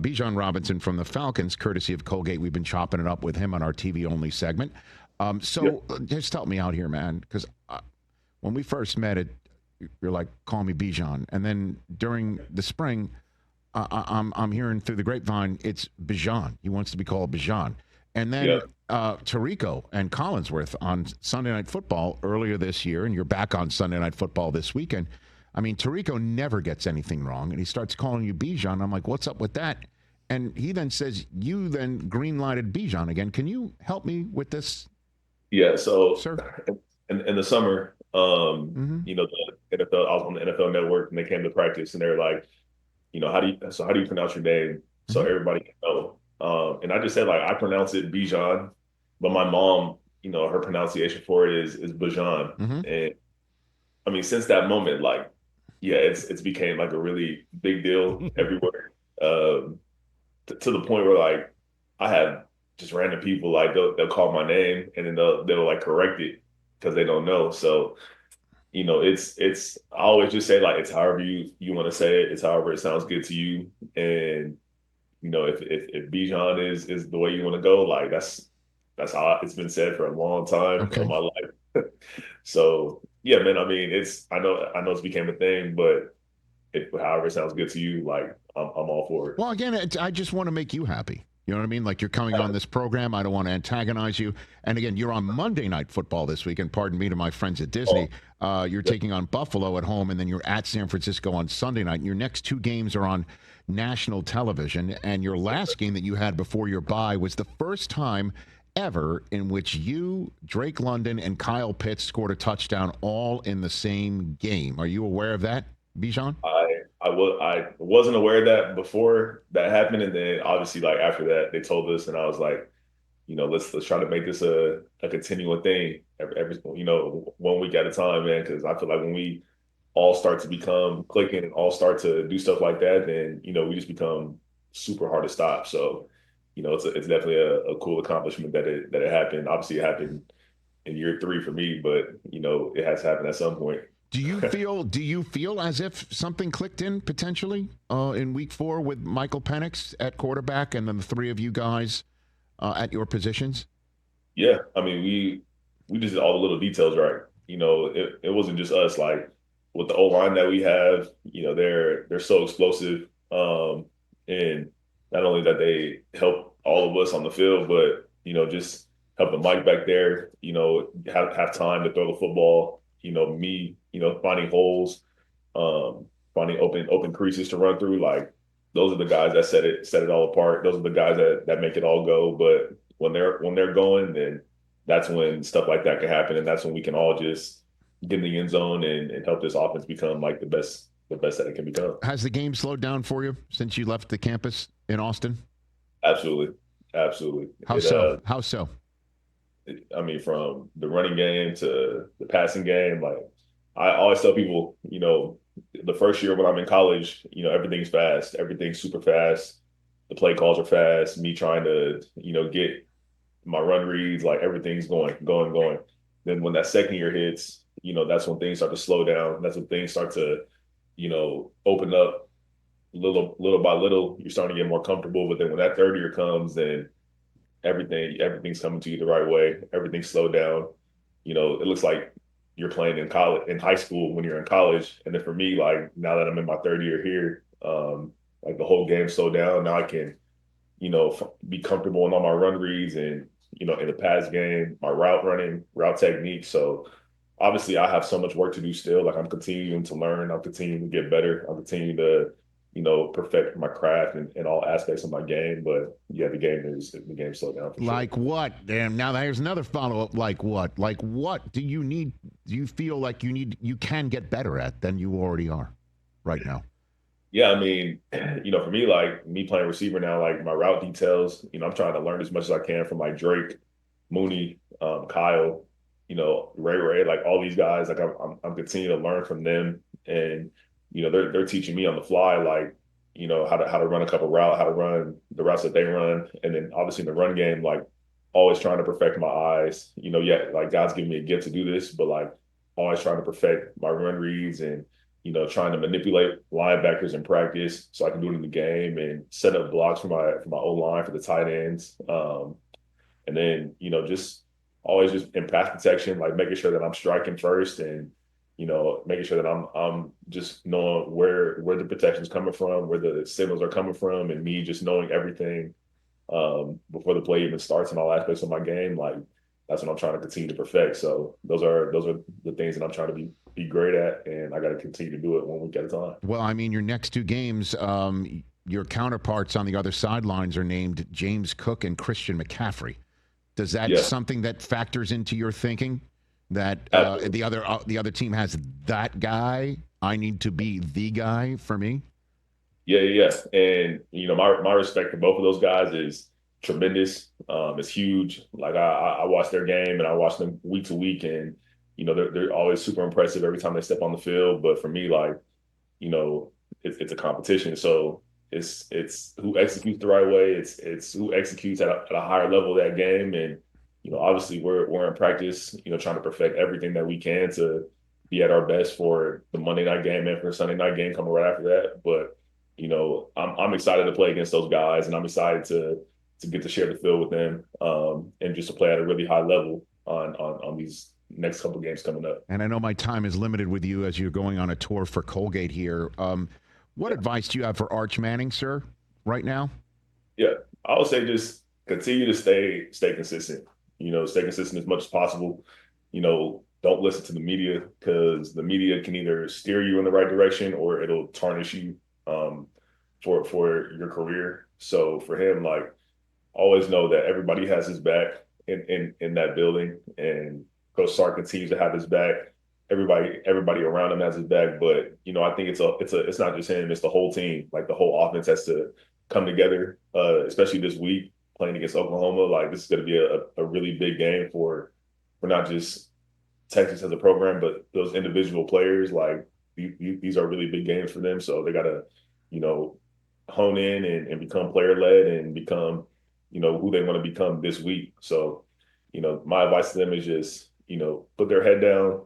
Bijan Robinson from the Falcons, courtesy of Colgate. We've been chopping it up with him on our TV-only segment. Just help me out here, man, because when we first met, you're like, call me Bijan. And then during the spring, I'm hearing through the grapevine, it's Bijan. He wants to be called Bijan. And then Tirico and Collinsworth on Sunday Night Football earlier this year, and you're back on Sunday Night Football this weekend. I mean, Tirico never gets anything wrong, and he starts calling you Bijan. I'm like, what's up with that? And he then says, you then green-lighted Bijan again. Can you help me with this? Yeah, so sir? In the summer, the NFL, I was on the NFL Network, and they came to practice, and they were like, how do you pronounce your name so everybody can know? And I just said, like, I pronounce it Bijan, but my mom, her pronunciation for it is Bijan. And I mean, since that moment, like, it's became like a really big deal everywhere. To the point where, like, I have just random people, like, they'll call my name and then they'll like correct it because they don't know. So, it's I always just say, like, it's however you want to say it. It's however it sounds good to you. And, if Bijan is the way you want to go, like, that's how it's been said for a long time in my life. So yeah, man, I mean, I know it's became a thing, but however it sounds good to you, like, I'm all for it. Well, again, I just want to make you happy. You know what I mean? Like, you're coming on this program. I don't want to antagonize you. And again, you're on Monday Night Football this week. And pardon me to my friends at Disney. You're taking on Buffalo at home, and then you're at San Francisco on Sunday night. And your next two games are on national television. And your last game that you had before your bye was the first time ever in which you, Drake London, and Kyle Pitts scored a touchdown all in the same game. Are you aware of that, Bijan? I wasn't aware of that before that happened, and then obviously, like, after that, they told us, and I was like, let's try to make this a continual thing every 1 week at a time, man. Because I feel like when we all start to become clicking and all start to do stuff like that, then we just become super hard to stop. So, it's definitely a cool accomplishment that it happened. Obviously, it happened in year 3 for me, but it has happened at some point. Do you feel as if something clicked in potentially in week 4 with Michael Penix at quarterback and then the three of you guys at your positions? Yeah, I mean, we just did all the little details right. It wasn't just us. Like, with the O-line that we have, they're so explosive, and not only that they help all of us on the field, but just helping Mike back there, have time to throw the football. Me, finding holes, finding open creases to run through. Like, those are the guys that set it all apart. Those are the guys that make it all go. But when they're going, then that's when stuff like that can happen, and that's when we can all just get in the end zone and help this offense become, like, the best that it can become. Has the game slowed down for you since you left the campus in Austin? Absolutely. How so? I mean, from the running game to the passing game, like, I always tell people, the first year when I'm in college, everything's fast. Everything's super fast. The play calls are fast. Me trying to, get my run reads, like, everything's going. Then when that second year hits, that's when things start to slow down. That's when things start to, open up little by little. You're starting to get more comfortable. But then when that third year comes, then everything's coming to you the right way. Everything's slowed down. It looks like you're playing in high school when you're in college. And then for me, like, now that I'm in my third year here, like, the whole game slowed down. Now I can, be comfortable in all my run reads and, in the pass game, my route technique. So obviously I have so much work to do still. Like, I'm continuing to learn. I'm continuing to get better. I'm continuing to, perfect my craft in all aspects of my game. But yeah, the game slowed down for sure. Like what? Damn. Now there's another follow-up. Like what? Like, what do you feel like you can get better at than you already are right now? Yeah, I mean, for me, like, me playing receiver now, like, my route details, I'm trying to learn as much as I can from, like, Drake, Mooney, Kyle, Ray, like, all these guys. Like, I'm continuing to learn from them, and they're teaching me on the fly, like, how to run a couple routes, how to run the routes that they run, and then obviously in the run game, like, always trying to perfect my eyes. Like, God's giving me a gift to do this, but, like, always trying to perfect my run reads and trying to manipulate linebackers in practice so I can do it in the game and set up blocks for my O-line, for the tight ends. And then, just always just in pass protection, like making sure that I'm striking first and, making sure that I'm just knowing where the protection's coming from, where the signals are coming from, and me just knowing everything before the play even starts in all aspects of my game. Like, that's what I'm trying to continue to perfect. So those are the things that I'm trying to be great at, and I got to continue to do it 1 week at a time. Well, I mean, your next two games, your counterparts on the other sidelines are named James Cook and Christian McCaffrey. Does that something that factors into your thinking that the other team has that guy? I need to be the guy for me. Yeah. And my respect for both of those guys is tremendous. It's huge. Like I watch their game and I watch them week to week, and they're always super impressive every time they step on the field. But for me, like, it's a competition. So it's who executes the right way. It's who executes at a higher level of that game. And obviously we're in practice, trying to perfect everything that we can to be at our best for the Monday night game and for the Sunday night game coming right after that. But I'm excited to play against those guys, and I'm excited to get to share the field with them, and just to play at a really high level on these next couple of games coming up. And I know my time is limited with you as you're going on a tour for Colgate here. What advice do you have for Arch Manning, sir, right now? Yeah, I would say just continue to stay consistent. Stay consistent as much as possible. Don't listen to the media, because the media can either steer you in the right direction or it'll tarnish you for your career. So for him, like, always know that everybody has his back in that building, and Coach Sark continues to have his back. Everybody around him has his back, but I think it's not just him; it's the whole team. Like, the whole offense has to come together, especially this week playing against Oklahoma. Like, this is going to be a really big game for not just Texas as a program, but those individual players. Like, these are really big games for them, so they got to hone in and become player led and become who they want to become this week. So my advice to them is just put their head down.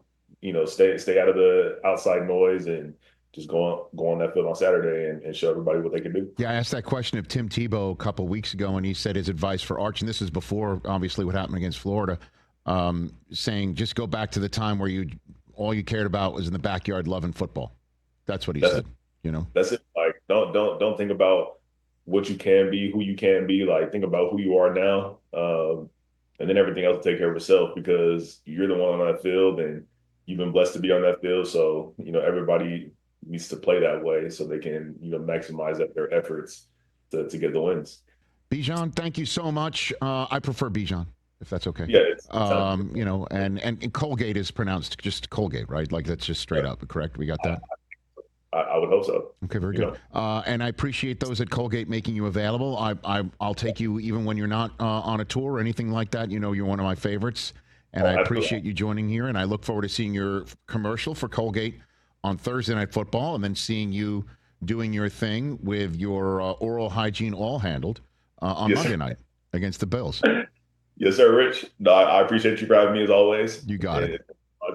Stay out of the outside noise and just go on that field on Saturday and show everybody what they can do. Yeah, I asked that question of Tim Tebow a couple of weeks ago, and he said his advice for Arch, and this is before, obviously, what happened against Florida, saying just go back to the time where all you cared about was in the backyard loving football. That's what he said. That's it. Like, don't think about what you can be, who you can be. Like, think about who you are now, and then everything else will take care of itself, because you're the one on that field and you've been blessed to be on that field. So, everybody needs to play that way so they can, maximize their efforts to get the wins. Bijan, thank you so much. I prefer Bijan, if that's okay. Yeah. And Colgate is pronounced just Colgate, right? Like, that's just straight up, correct? We got that? I would hope so. Okay, very good. And I appreciate those at Colgate making you available. I'll take you even when you're not on a tour or anything like that. You're one of my favorites. And I appreciate you joining here, and I look forward to seeing your commercial for Colgate on Thursday Night Football, and then seeing you doing your thing with your oral hygiene all handled on Monday night against the Bills. Yes, sir, Rich. No, I appreciate you for having me as always. You got it.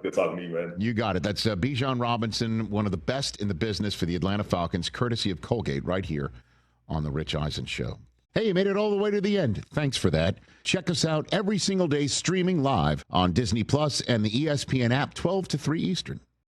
Good talking to you, man. You got it. That's Bijan Robinson, one of the best in the business for the Atlanta Falcons, courtesy of Colgate, right here on The Rich Eisen Show. Hey, you made it all the way to the end. Thanks for that. Check us out every single day streaming live on Disney Plus and the ESPN app, 12 to 3 Eastern.